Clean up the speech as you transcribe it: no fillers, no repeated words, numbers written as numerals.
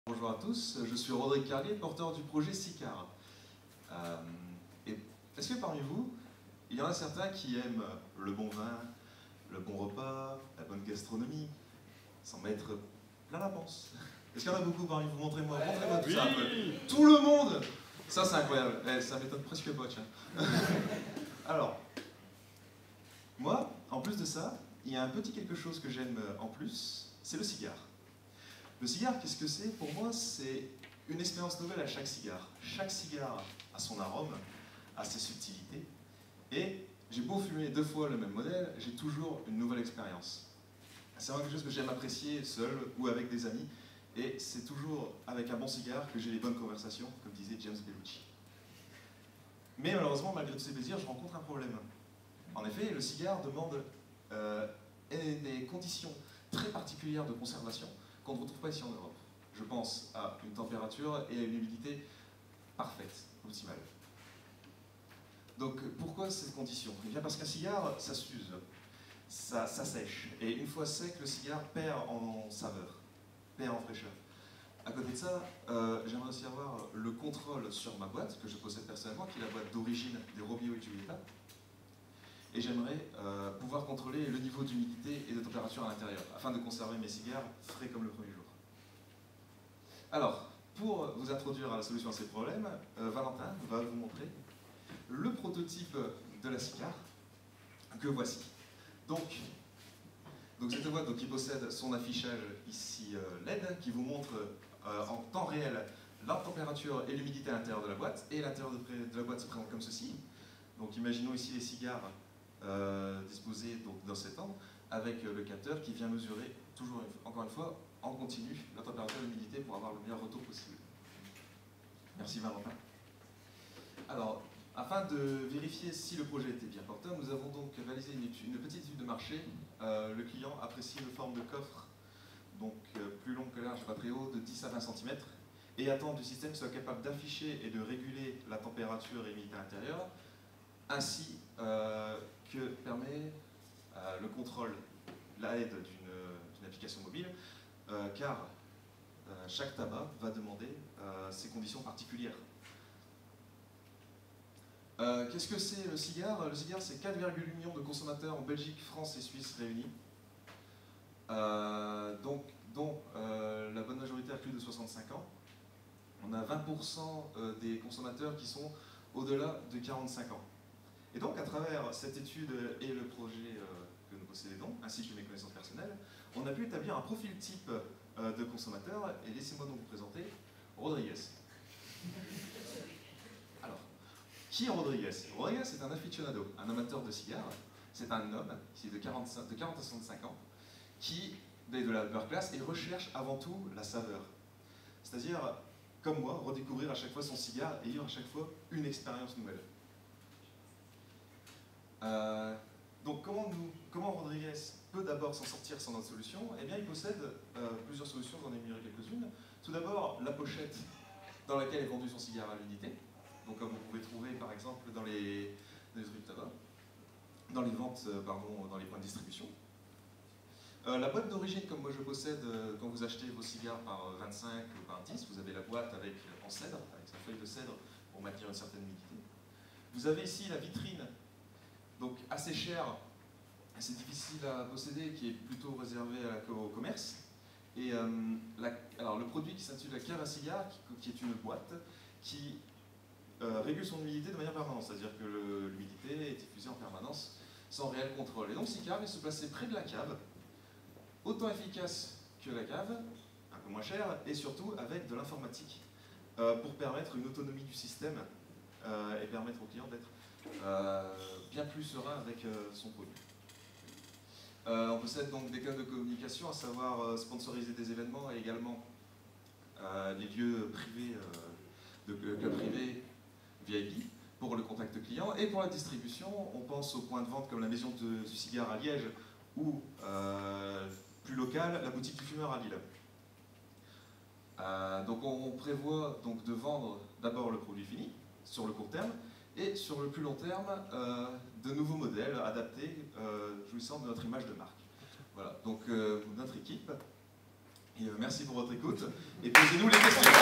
Bonjour à tous, je suis Rodrigue Carlier, porteur du projet SICAR. Et est-ce que parmi vous, il y en a certains qui aiment le bon vin, le bon repas, la bonne gastronomie, s'en mettre plein la panse? Est-ce qu'il y en a beaucoup parmi vous? Montrez-moi tout ça un peu. Tout le monde! Ça c'est incroyable, ça m'étonne presque pas, tiens. Alors, moi, en plus de ça, il y a un petit quelque chose que j'aime en plus, c'est le cigare. Le cigare, qu'est-ce que c'est? Pour moi, c'est une expérience nouvelle à chaque cigare. Chaque cigare a son arôme, a ses subtilités. Et j'ai beau fumer 2 fois le même modèle, j'ai toujours une nouvelle expérience. C'est vraiment quelque chose que j'aime apprécier seul ou avec des amis. Et c'est toujours avec un bon cigare que j'ai les bonnes conversations, comme disait James Belushi. Mais malheureusement, malgré tous ces plaisirs, je rencontre un problème. En effet, le cigare demande des conditions très particulières de conservation qu'on ne retrouve pas ici en Europe. Je pense à une température et à une humidité parfaite, optimale. Donc pourquoi ces conditions? Eh bien parce qu'un cigare, ça s'use, ça sèche. Et une fois sec, le cigare perd en saveur, perd en fraîcheur. À côté de ça, j'aimerais aussi avoir le contrôle sur ma boîte, que je possède personnellement, qui est la boîte d'origine des Romeo et Giulietta. Et j'aimerais pouvoir contrôler le niveau d'humidité et de température à l'intérieur, afin de conserver mes cigares frais comme le premier jour. Alors, pour vous introduire à la solution à ces problèmes, Valentin va vous montrer le prototype de la cigare que voici. Donc cette boîte qui possède son affichage ici LED, qui vous montre en temps réel la température et l'humidité à l'intérieur de la boîte, et l'intérieur de la boîte se présente comme ceci. Donc imaginons ici les cigares disposés dans cet angle, avec le capteur qui vient mesurer, toujours encore une fois, en continu, la température et l'humidité pour avoir le meilleur retour possible. Merci Valentin. Alors, afin de vérifier si le projet était bien porteur, nous avons donc réalisé une petite étude de marché. Le client apprécie une forme de coffre, donc plus long que large, pas très haut, de 10 à 20 cm, et attend du système soit capable d'afficher et de réguler la température et l'humidité intérieure, ainsi que permet le contrôle, l'aide d'une application mobile, car chaque tabac va demander ses conditions particulières. Qu'est-ce que c'est le cigare? Le cigare, c'est 4,8 millions de consommateurs en Belgique, France et Suisse réunis, dont la bonne majorité a plus de 65 ans. On a 20% des consommateurs qui sont au-delà de 45 ans. Et donc, à travers cette étude et le projet que nous possédons, ainsi que mes connaissances personnelles, on a pu établir un profil type de consommateur, et laissez-moi donc vous présenter Rodriguez. Alors, qui est Rodriguez? Rodriguez est un aficionado, un amateur de cigares. C'est un homme qui est de 40 à 65 ans, qui est de la upper class et recherche avant tout la saveur. C'est-à-dire, comme moi, redécouvrir à chaque fois son cigare et vivre à chaque fois une expérience nouvelle. Donc comment Rodriguez peut d'abord s'en sortir sans notre solution? Eh bien, il possède plusieurs solutions, j'en ai mis quelques-unes. Tout d'abord, la pochette dans laquelle est vendu son cigare à l'unité. Donc comme vous pouvez trouver par exemple dans les trucs de tabac, dans les ventes, dans les points de distribution. La boîte d'origine, comme moi je possède, quand vous achetez vos cigares par 25 ou par 10, vous avez la boîte en cèdre, avec sa feuille de cèdre pour maintenir une certaine humidité. Vous avez ici la vitrine, donc assez chère, assez difficile à posséder, qui est plutôt réservée au commerce. Et alors le produit qui s'intitule la cave à cigare, qui est une boîte qui régule son humidité de manière permanente, c'est-à-dire que l'humidité est diffusée en permanence sans réel contrôle. Et donc SICAR vient se placer près de la cave, autant efficace que la cave, un peu moins cher, et surtout avec de l'informatique pour permettre une autonomie du système et permettre au client d'être bien plus serein avec son produit. On possède donc des canaux de communication, à savoir sponsoriser des événements et également les lieux privés, de clubs privés VIP pour le contact client. Et pour la distribution, on pense aux points de vente comme la maison du cigare à Liège ou plus local, la boutique du fumeur à Lille. Donc on prévoit donc de vendre d'abord le produit fini sur le court terme et sur le plus long terme de nouveaux modèles adaptés jouissant de notre image de marque. Voilà, donc notre équipe Et merci pour votre écoute. Et posez-nous les questions.